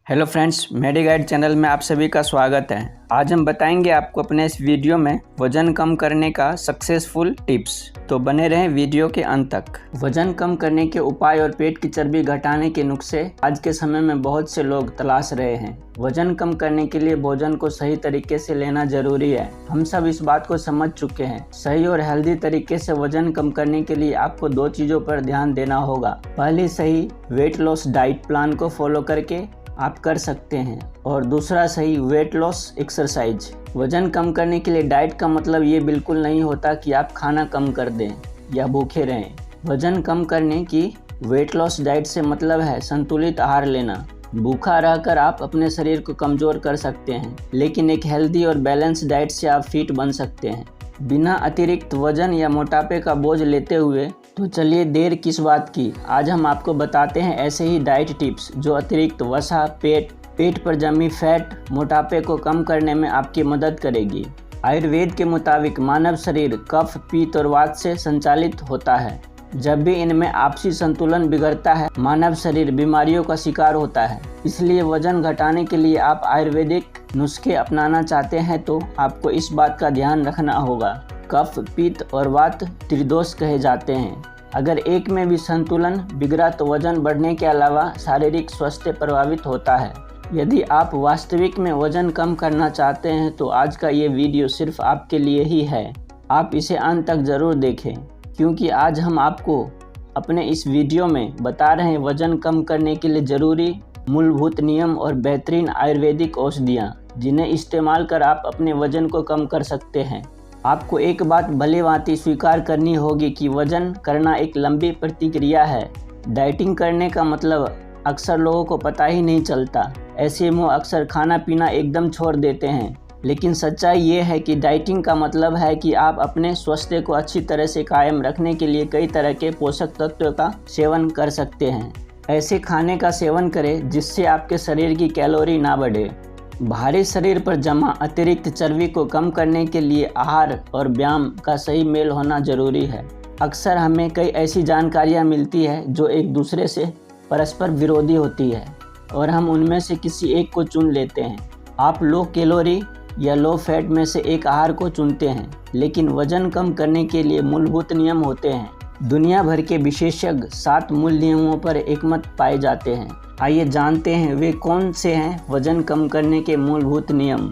Hello friends, मेडिगाइड channel में आप सभी का स्वागत है। आज हम बताएंगे आपको अपने इस वीडियो में वजन कम करने का सक्सेसफुल टिप्स। तो बने रहें वीडियो के अंत तक। वजन कम करने के उपाय और पेट की चर्बी घटाने के नुस्खे आज के समय में बहुत से लोग तलाश रहे हैं। वजन कम करने के लिए भोजन को सही तरीके से लेना जरूरी है। हम सब इस बात को समझ चुके हैं। सही और हेल्दी तरीके से वजन कम करने के लिए आपको दो चीजों पर ध्यान देना होगा। पहली, सही वेट लॉस डाइट प्लान को फॉलो करके आप कर सकते हैं, और दूसरा, सही वेट लॉस एक्सरसाइज। वजन कम करने के लिए डाइट का मतलब ये बिल्कुल नहीं होता कि आप खाना कम कर दें या भूखे रहें। वजन कम करने की वेट लॉस डाइट से मतलब है संतुलित आहार लेना। भूखा रहकर आप अपने शरीर को कमजोर कर सकते हैं, लेकिन एक हेल्दी और बैलेंस डाइट से आप फिट बन सकते हैं बिना अतिरिक्त वजन या मोटापे का बोझ लेते हुए। तो चलिए देर किस बात की, आज हम आपको बताते हैं ऐसे ही डाइट टिप्स जो अतिरिक्त वसा, पेट पर जमी फैट, मोटापे को कम करने में आपकी मदद करेगी। आयुर्वेद के मुताबिक मानव शरीर कफ, पित्त और वात से संचालित होता है। जब भी इनमें आपसी संतुलन बिगड़ता है, मानव शरीर बीमारियों का शिकार होता है। इसलिए वजन घटाने के लिए आप आयुर्वेदिक नुस्खे अपनाना चाहते हैं तो आपको इस बात का ध्यान रखना होगा। कफ, पित्त और वात त्रिदोष कहे जाते हैं। अगर एक में भी संतुलन बिगड़ा तो वजन बढ़ने के अलावा शारीरिक स्वास्थ्य प्रभावित होता है। यदि आप वास्तविक में वजन कम करना चाहते हैं तो आज का ये वीडियो सिर्फ आपके लिए ही है। आप इसे अंत तक जरूर देखें, क्योंकि आज हम आपको अपने इस वीडियो में बता रहे हैं वजन कम करने के लिए जरूरी मूलभूत नियम और बेहतरीन आयुर्वेदिक औषधियाँ, जिन्हें इस्तेमाल कर आप अपने वजन को कम कर सकते हैं। आपको एक बात भली-भांति स्वीकार करनी होगी कि वजन करना एक लंबी प्रक्रिया है। डाइटिंग करने का मतलब अक्सर लोगों को पता ही नहीं चलता। ऐसे में अक्सर खाना पीना एकदम छोड़ देते हैं, लेकिन सच्चाई ये है कि डाइटिंग का मतलब है कि आप अपने स्वास्थ्य को अच्छी तरह से कायम रखने के लिए कई तरह के पोषक तत्वों का सेवन कर सकते हैं। ऐसे खाने का सेवन करें जिससे आपके शरीर की कैलोरी ना बढ़े। भारी शरीर पर जमा अतिरिक्त चर्बी को कम करने के लिए आहार और व्यायाम का सही मेल होना जरूरी है। अक्सर हमें कई ऐसी जानकारियाँ मिलती है जो एक दूसरे से परस्पर विरोधी होती है, और हम उनमें से किसी एक को चुन लेते हैं। आप लो कैलोरी या लो फैट में से एक आहार को चुनते हैं, लेकिन वजन कम करने के लिए मूलभूत नियम होते हैं। दुनिया भर के विशेषज्ञ 7 मूल नियमों पर एकमत पाए जाते हैं। आइए जानते हैं वे कौन से हैं वजन कम करने के मूलभूत नियम।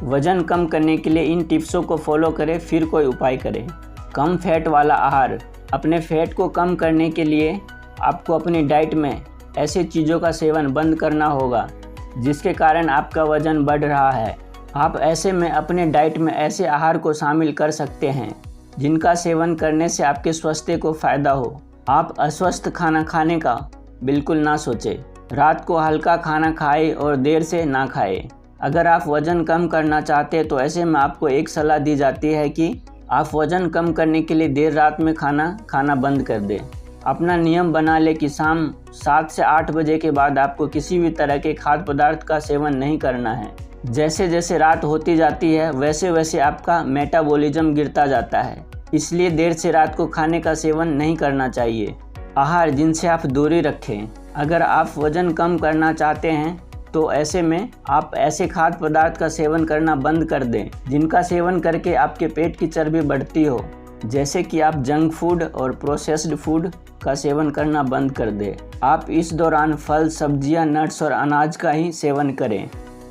वजन कम करने के लिए इन टिप्सों को फॉलो करें, फिर कोई उपाय करें। कम फैट वाला आहार। अपने फैट को कम करने के लिए आपको अपनी डाइट में ऐसे चीज़ों का सेवन बंद करना होगा जिसके कारण आपका वजन बढ़ रहा है। आप ऐसे में अपने डाइट में ऐसे आहार को शामिल कर सकते हैं जिनका सेवन करने से आपके स्वास्थ्य को फायदा हो। आप अस्वस्थ खाना खाने का बिल्कुल ना सोचें। रात को हल्का खाना खाएं और देर से ना खाएं। अगर आप वजन कम करना चाहते हैं तो ऐसे में आपको एक सलाह दी जाती है कि आप वजन कम करने के लिए देर रात में खाना बंद कर दें। अपना नियम बना लें कि शाम 7 से 8 बजे के बाद आपको किसी भी तरह के खाद्य पदार्थ का सेवन नहीं करना है। जैसे जैसे रात होती जाती है वैसे वैसे आपका मेटाबॉलिज्म गिरता जाता है, इसलिए देर से रात को खाने का सेवन नहीं करना चाहिए। आहार जिनसे आप दूरी रखें। अगर आप वजन कम करना चाहते हैं तो ऐसे में आप ऐसे खाद्य पदार्थ का सेवन करना बंद कर दें जिनका सेवन करके आपके पेट की चर्बी बढ़ती हो। जैसे कि आप जंक फूड और प्रोसेस्ड फूड का सेवन करना बंद कर दें। आप इस दौरान फल, सब्जियां, नट्स और अनाज का ही सेवन करें।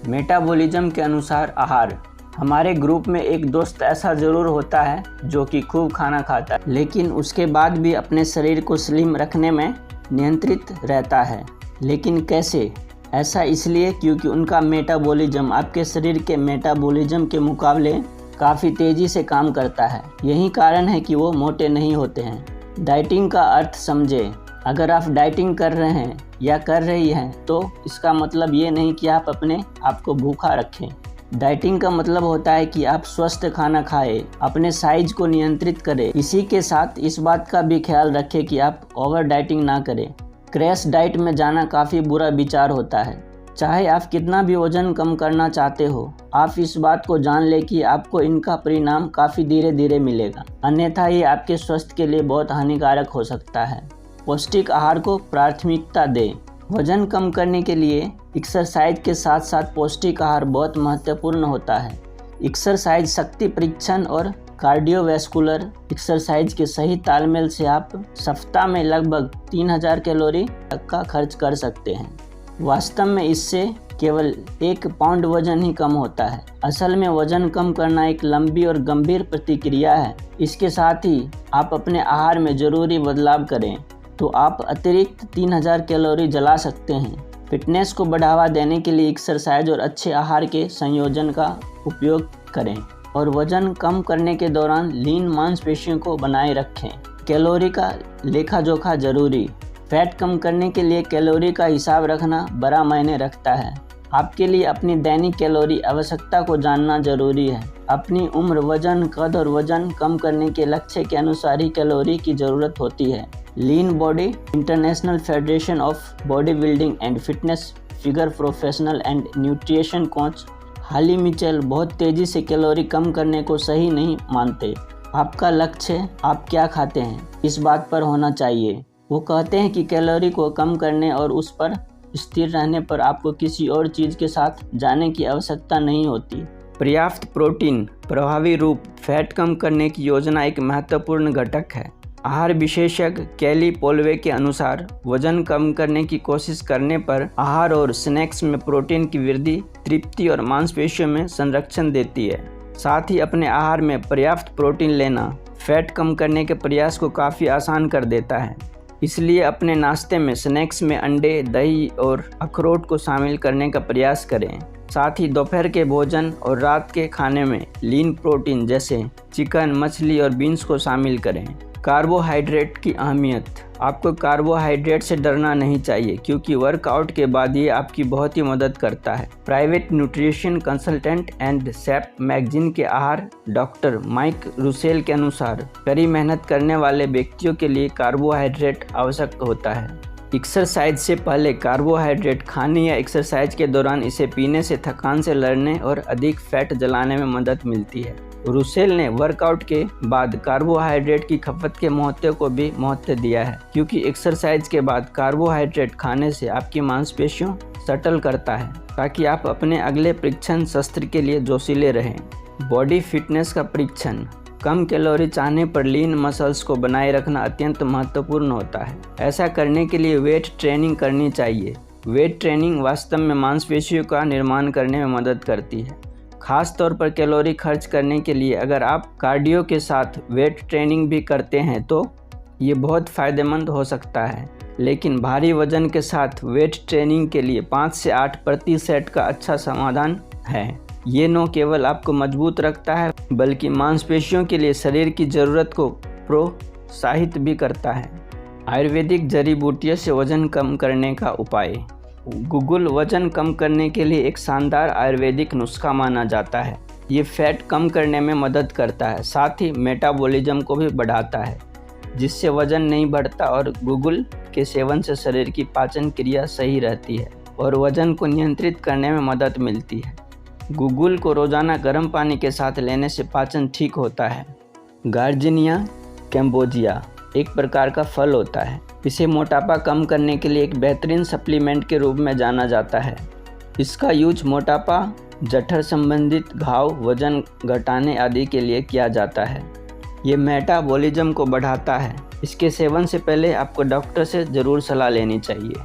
मेटाबॉलिज्म के अनुसार आहार। हमारे ग्रुप में एक दोस्त ऐसा ज़रूर होता है जो कि खूब खाना खाता है, लेकिन उसके बाद भी अपने शरीर को स्लिम रखने में नियंत्रित रहता है। लेकिन कैसे? ऐसा इसलिए क्योंकि उनका मेटाबॉलिज्म आपके शरीर के मेटाबॉलिज्म के मुकाबले काफ़ी तेज़ी से काम करता है। यही कारण है कि वो मोटे नहीं होते हैं। डाइटिंग का अर्थ समझें। अगर आप डाइटिंग कर रहे हैं या कर रही हैं तो इसका मतलब ये नहीं कि आप अपने आप को भूखा रखें। डाइटिंग का मतलब होता है कि आप स्वस्थ खाना खाएं, अपने साइज को नियंत्रित करें। इसी के साथ इस बात का भी ख्याल रखें कि आप ओवर डाइटिंग ना करें। क्रैश डाइट में जाना काफ़ी बुरा विचार होता है। चाहे आप कितना भी वजन कम करना चाहते हो, आप इस बात को जान लें कि आपको इनका परिणाम काफ़ी धीरे धीरे मिलेगा, अन्यथा ये आपके स्वास्थ्य के लिए बहुत हानिकारक हो सकता है। पौष्टिक आहार को प्राथमिकता दें। वजन कम करने के लिए एक्सरसाइज के साथ साथ पौष्टिक आहार बहुत महत्वपूर्ण होता है। एक्सरसाइज शक्ति परीक्षण और कार्डियोवैस्कुलर एक्सरसाइज के सही तालमेल से आप सप्ताह में लगभग 3000 कैलोरी तक का खर्च कर सकते हैं। वास्तव में इससे केवल 1 पाउंड वजन ही कम होता है। असल में वजन कम करना एक लंबी और गंभीर प्रतिक्रिया है। इसके साथ ही आप अपने आहार में जरूरी बदलाव करें तो आप अतिरिक्त 3000 कैलोरी जला सकते हैं। फिटनेस को बढ़ावा देने के लिए एक्सरसाइज और अच्छे आहार के संयोजन का उपयोग करें और वजन कम करने के दौरान लीन मांसपेशियों को बनाए रखें। कैलोरी का लेखा जोखा जरूरी। फैट कम करने के लिए कैलोरी का हिसाब रखना बड़ा मायने रखता है। आपके लिए अपनी दैनिक कैलोरी आवश्यकता को जानना जरूरी है। अपनी उम्र, वजन, कद और वजन कम करने के लक्ष्य के अनुसार ही कैलोरी की जरूरत होती है। Lean body international federation of body building and fitness figure professional and nutrition coach हाली मिचेल बहुत तेज़ी से कैलोरी कम करने को सही नहीं मानते। आपका लक्ष्य आप क्या खाते हैं इस बात पर होना चाहिए। वो कहते हैं कि कैलोरी को कम करने और उस पर स्थिर रहने पर आपको किसी और चीज़ के साथ जाने की आवश्यकता नहीं होती। पर्याप्त प्रोटीन प्रभावी रूप फैट कम करने की योजना एक महत्वपूर्ण घटक है। आहार विशेषज्ञ कैली पोलवे के अनुसार वजन कम करने की कोशिश करने पर आहार और स्नैक्स में प्रोटीन की वृद्धि तृप्ति और मांसपेशियों में संरक्षण देती है। साथ ही अपने आहार में पर्याप्त प्रोटीन लेना फैट कम करने के प्रयास को काफ़ी आसान कर देता है। इसलिए अपने नाश्ते में स्नैक्स में अंडे, दही और अखरोट को शामिल करने का प्रयास करें। साथ ही दोपहर के भोजन और रात के खाने में लीन प्रोटीन जैसे चिकन, मछली और बीन्स को शामिल करें। कार्बोहाइड्रेट की अहमियत। आपको कार्बोहाइड्रेट से डरना नहीं चाहिए क्योंकि वर्कआउट के बाद ये आपकी बहुत ही मदद करता है। Private nutrition consultant and chef magazine के आहार डॉक्टर माइक रूसेल के अनुसार कड़ी मेहनत करने वाले व्यक्तियों के लिए कार्बोहाइड्रेट आवश्यक होता है। एक्सरसाइज से पहले कार्बोहाइड्रेट खाने या एक्सरसाइज के दौरान इसे पीने से थकान से लड़ने और अधिक फैट जलाने में मदद मिलती है। रूसेल ने वर्कआउट के बाद कार्बोहाइड्रेट की खपत के महत्व को भी महत्व दिया है क्योंकि एक्सरसाइज के बाद कार्बोहाइड्रेट खाने से आपकी मांसपेशियों सटल करता है ताकि आप अपने अगले परीक्षण सत्र के लिए जोशीले रहें। बॉडी फिटनेस का परीक्षण। कम कैलोरी चाहने पर लीन मसल्स को बनाए रखना अत्यंत महत्वपूर्ण होता है। ऐसा करने के लिए वेट ट्रेनिंग करनी चाहिए। वेट ट्रेनिंग वास्तव में मांसपेशियों का निर्माण करने में मदद करती है, खास तौर पर कैलोरी खर्च करने के लिए। अगर आप कार्डियो के साथ वेट ट्रेनिंग भी करते हैं तो ये बहुत फ़ायदेमंद हो सकता है, लेकिन भारी वजन के साथ वेट ट्रेनिंग के लिए 5 से 8 प्रति सेट का अच्छा समाधान है। ये न केवल आपको मजबूत रखता है बल्कि मांसपेशियों के लिए शरीर की ज़रूरत को प्रोत्साहित भी करता है। आयुर्वेदिक जड़ी बूटियों से वजन कम करने का उपाय। गुगुल वजन कम करने के लिए एक शानदार आयुर्वेदिक नुस्खा माना जाता है। ये फैट कम करने में मदद करता है, साथ ही मेटाबॉलिज्म को भी बढ़ाता है जिससे वजन नहीं बढ़ता और गुगुल के सेवन से शरीर की पाचन क्रिया सही रहती है और वजन को नियंत्रित करने में मदद मिलती है। गुगुल को रोज़ाना गर्म पानी के साथ लेने से पाचन ठीक होता है। गार्जिनिया कैम्बोजिया एक प्रकार का फल होता है। इसे मोटापा कम करने के लिए एक बेहतरीन सप्लीमेंट के रूप में जाना जाता है। इसका यूज मोटापा, जठर संबंधित घाव, वजन घटाने आदि के लिए किया जाता है। ये मेटाबॉलिज्म को बढ़ाता है। इसके सेवन से पहले आपको डॉक्टर से ज़रूर सलाह लेनी चाहिए।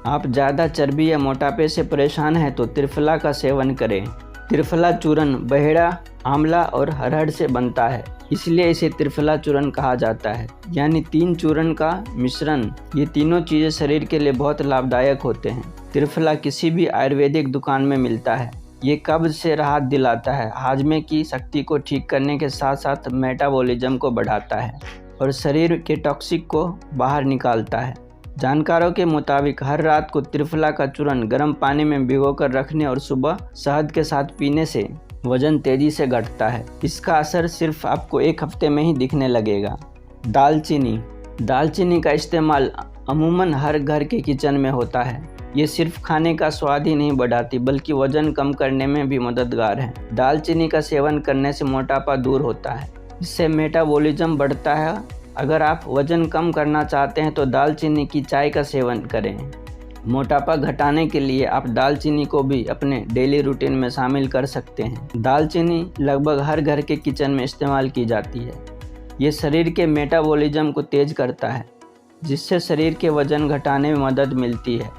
आप ज़्यादा चर्बी या मोटापे से परेशान हैं तो त्रिफला का सेवन करें। त्रिफला चूर्ण बहेड़ा, आंवला और अरहर से बनता है, इसलिए इसे त्रिफला चूर्ण कहा जाता है, यानी 3 चूर्ण का मिश्रण। ये तीनों चीज़ें शरीर के लिए बहुत लाभदायक होते हैं। त्रिफला किसी भी आयुर्वेदिक दुकान में मिलता है। ये कब्ज से राहत दिलाता है, हाजमे की शक्ति को ठीक करने के साथ साथ मेटाबॉलिज्म को बढ़ाता है और शरीर के टॉक्सिक को बाहर निकालता है। जानकारों के मुताबिक हर रात को त्रिफला का चूर्ण गर्म पानी में भिगोकर रखने और सुबह शहद के साथ पीने से वजन तेज़ी से घटता है। इसका असर सिर्फ आपको 1 हफ्ते में ही दिखने लगेगा। दालचीनी का इस्तेमाल अमूमन हर घर के किचन में होता है। ये सिर्फ खाने का स्वाद ही नहीं बढ़ाती बल्कि वजन कम करने में भी मददगार है। दालचीनी का सेवन करने से मोटापा दूर होता है, इससे मेटाबॉलिज्म बढ़ता है। अगर आप वजन कम करना चाहते हैं तो दालचीनी की चाय का सेवन करें। मोटापा घटाने के लिए आप दालचीनी को भी अपने डेली रूटीन में शामिल कर सकते हैं। दालचीनी लगभग हर घर के किचन में इस्तेमाल की जाती है। ये शरीर के मेटाबॉलिज्म को तेज करता है, जिससे शरीर के वजन घटाने में मदद मिलती है।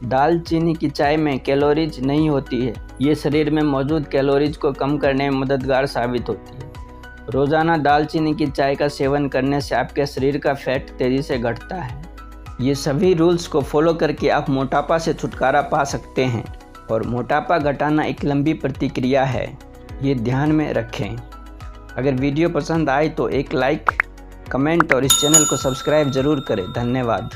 दालचीनी की चाय में कैलोरीज नहीं होती है। ये शरीर में मौजूद कैलोरीज को कम करने में मददगार साबित होती है। रोज़ाना दालचीनी की चाय का सेवन करने से आपके शरीर का फैट तेज़ी से घटता है। ये सभी रूल्स को फॉलो करके आप मोटापा से छुटकारा पा सकते हैं, और मोटापा घटाना एक लंबी प्रक्रिया है, ये ध्यान में रखें। अगर वीडियो पसंद आए तो एक लाइक, कमेंट और इस चैनल को सब्सक्राइब ज़रूर करें। धन्यवाद।